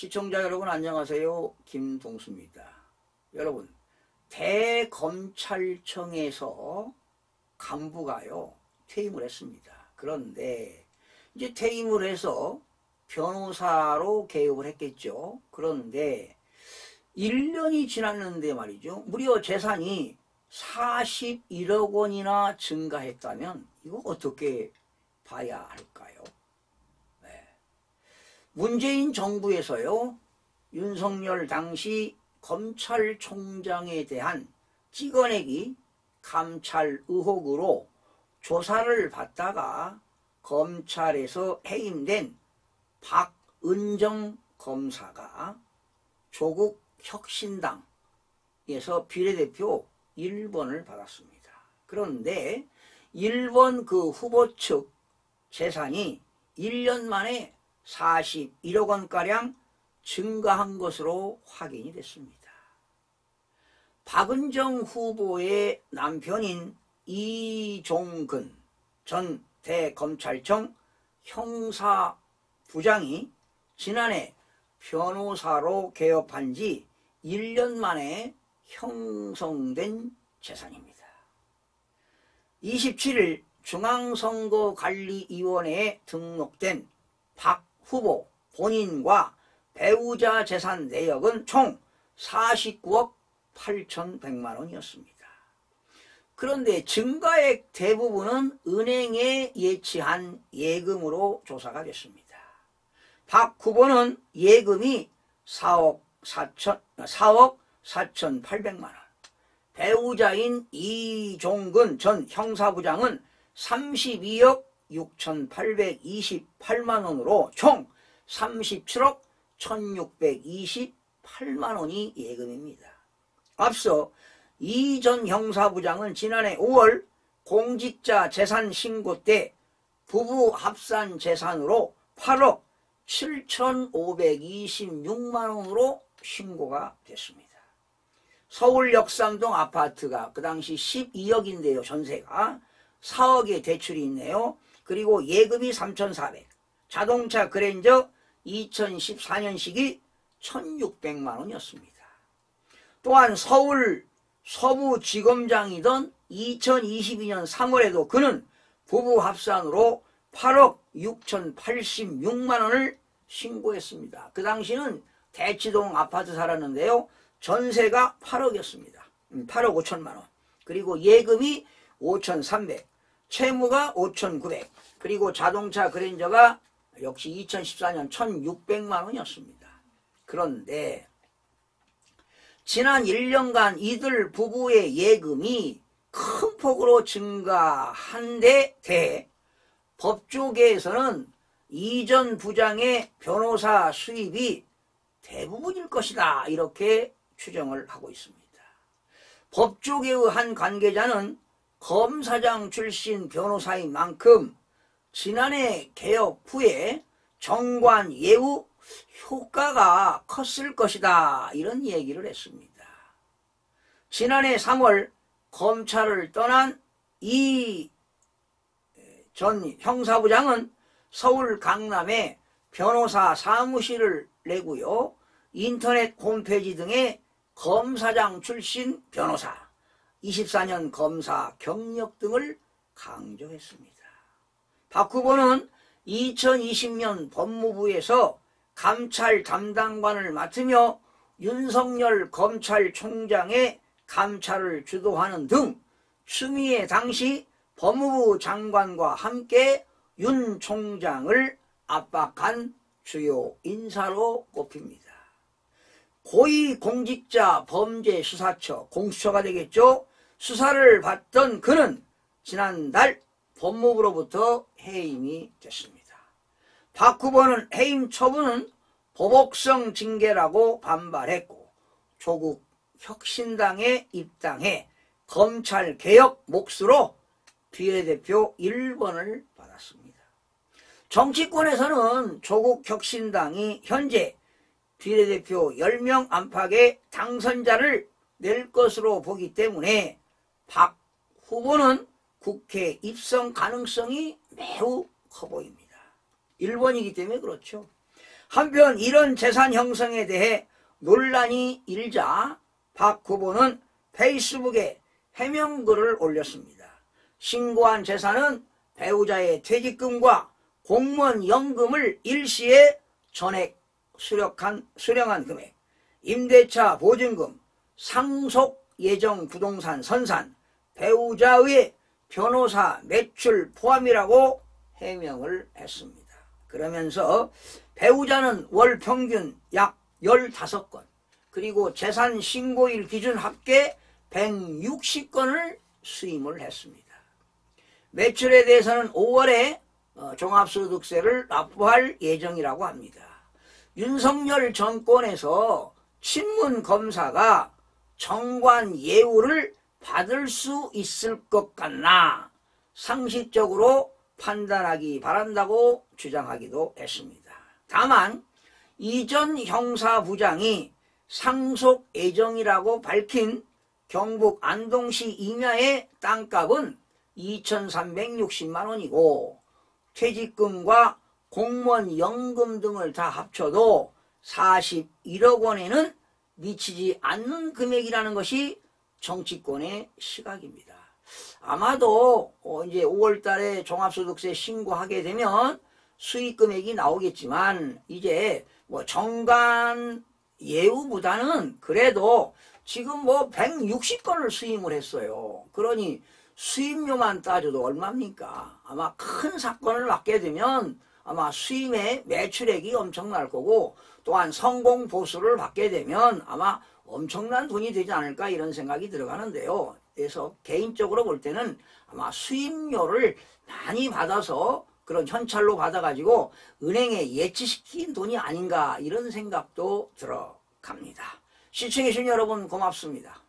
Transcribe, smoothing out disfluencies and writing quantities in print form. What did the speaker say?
시청자 여러분 안녕하세요. 김동수입니다. 여러분, 대검찰청에서 간부가요 퇴임을 했습니다. 그런데 이제 퇴임을 해서 변호사로 개업을 했겠죠. 그런데 1년이 지났는데 말이죠. 무려 재산이 41억 원이나 증가했다면 이거 어떻게 봐야 할까요? 네. 문재인 정부에서요, 윤석열 당시 검찰총장에 대한 찍어내기 감찰 의혹으로 조사를 받다가 검찰에서 해임된 박은정 검사가 조국 혁신당에서 비례대표 1번을 받았습니다. 그런데 1번 그 후보 측 재산이 1년 만에 41억 원가량 증가한 것으로 확인이 됐습니다. 박은정 후보의 남편인 이종근 전 대검찰청 형사부장이 지난해 변호사로 개업한 지 1년 만에 형성된 재산입니다. 27일 중앙선거관리위원회에 등록된 박 후보 본인과 배우자 재산 내역은 총 49억 8,100만 원이었습니다. 그런데 증가액 대부분은 은행에 예치한 예금으로 조사가 됐습니다. 박 후보는 예금이 4억 4,800만 원, 배우자인 이종근 전 형사부장은 32억 6,828만 원으로 총 37억 1,628만 원이 예금입니다. 앞서 이 전 형사부장은 지난해 5월 공직자 재산 신고 때 부부 합산 재산으로 8억 7,526만 원으로 신고가 됐습니다. 서울 역삼동 아파트가 그 당시 12억인데요. 전세가 4억의 대출이 있네요. 그리고 예금이 3,400, 자동차 그랜저 2014년식이 1,600만 원이었습니다. 또한 서울 서부지검장이던 2022년 3월에도 그는 부부 합산으로 8억 6,086만 원을 신고했습니다. 그 당시는 대치동 아파트 살았는데요. 전세가 8억이었습니다. 8억 5천만 원. 그리고 예금이 5,300, 채무가 5,900, 그리고 자동차 그랜저가 역시 2014년 1,600만 원이었습니다. 그런데 지난 1년간 이들 부부의 예금이 큰 폭으로 증가한 데 대해 법조계에서는 이 전 부장의 변호사 수입이 대부분일 것이다, 이렇게 추정을 하고 있습니다. 법조계의 한 관계자는 검사장 출신 변호사인 만큼 지난해 개업 후에 정관 예우 효과가 컸을 것이다, 이런 얘기를 했습니다. 지난해 3월 검찰을 떠난 이 전 형사부장은 서울 강남에 변호사 사무실을 내고요, 인터넷 홈페이지 등에 검사장 출신 변호사, 24년 검사 경력 등을 강조했습니다. 박 후보는 2020년 법무부에서 감찰 담당관을 맡으며 윤석열 검찰총장의 감찰을 주도하는 등 추미애 당시 법무부 장관과 함께 윤 총장을 압박한 주요 인사로 꼽힙니다. 고위공직자 범죄수사처, 공수처가 되겠죠. 수사를 받던 그는 지난달 법무부로부터 해임이 됐습니다. 박 후보는 해임 처분은 보복성 징계라고 반발했고 조국 혁신당에 입당해 검찰개혁 몫으로 비례대표 1번을 받았습니다. 정치권에서는 조국 혁신당이 현재 비례대표 10명 안팎의 당선자를 낼 것으로 보기 때문에 박 후보는 국회 입성 가능성이 매우 커 보입니다. 1번이기 때문에 그렇죠. 한편 이런 재산 형성에 대해 논란이 일자 박 후보는 페이스북에 해명글을 올렸습니다. 신고한 재산은 배우자의 퇴직금과 공무원 연금을 일시에 전액 수령한 금액, 임대차 보증금, 상속 예정 부동산 선산, 배우자의 변호사 매출 포함이라고 해명을 했습니다. 그러면서 배우자는 월 평균 약 15건, 그리고 재산 신고일 기준 합계 160건을 수임을 했습니다. 매출에 대해서는 5월에 종합소득세를 납부할 예정이라고 합니다. 윤석열 정권에서 친문검사가 정관 예우를 받을 수 있을 것 같나 상식적으로 판단하기 바란다고 주장하기도 했습니다. 다만 이전 형사부장이 상속 예정이라고 밝힌 경북 안동시 임야의 땅값은 2,360만 원이고 퇴직금과 공무원 연금 등을 다 합쳐도 41억 원에는 미치지 않는 금액이라는 것이 정치권의 시각입니다. 아마도 이제 5월 달에 종합소득세 신고하게 되면 수익 금액이 나오겠지만 이제 뭐 정관 예우보다는 그래도 지금 뭐 160건을 수임을 했어요. 그러니 수임료만 따져도 얼마입니까? 아마 큰 사건을 맡게 되면 아마 수임의 매출액이 엄청날 거고 또한 성공 보수를 받게 되면 아마 엄청난 돈이 되지 않을까 이런 생각이 들어가는데요. 그래서 개인적으로 볼 때는 아마 수임료를 많이 받아서 그런 현찰로 받아가지고 은행에 예치시킨 돈이 아닌가 이런 생각도 들어갑니다. 시청해주신 여러분 고맙습니다.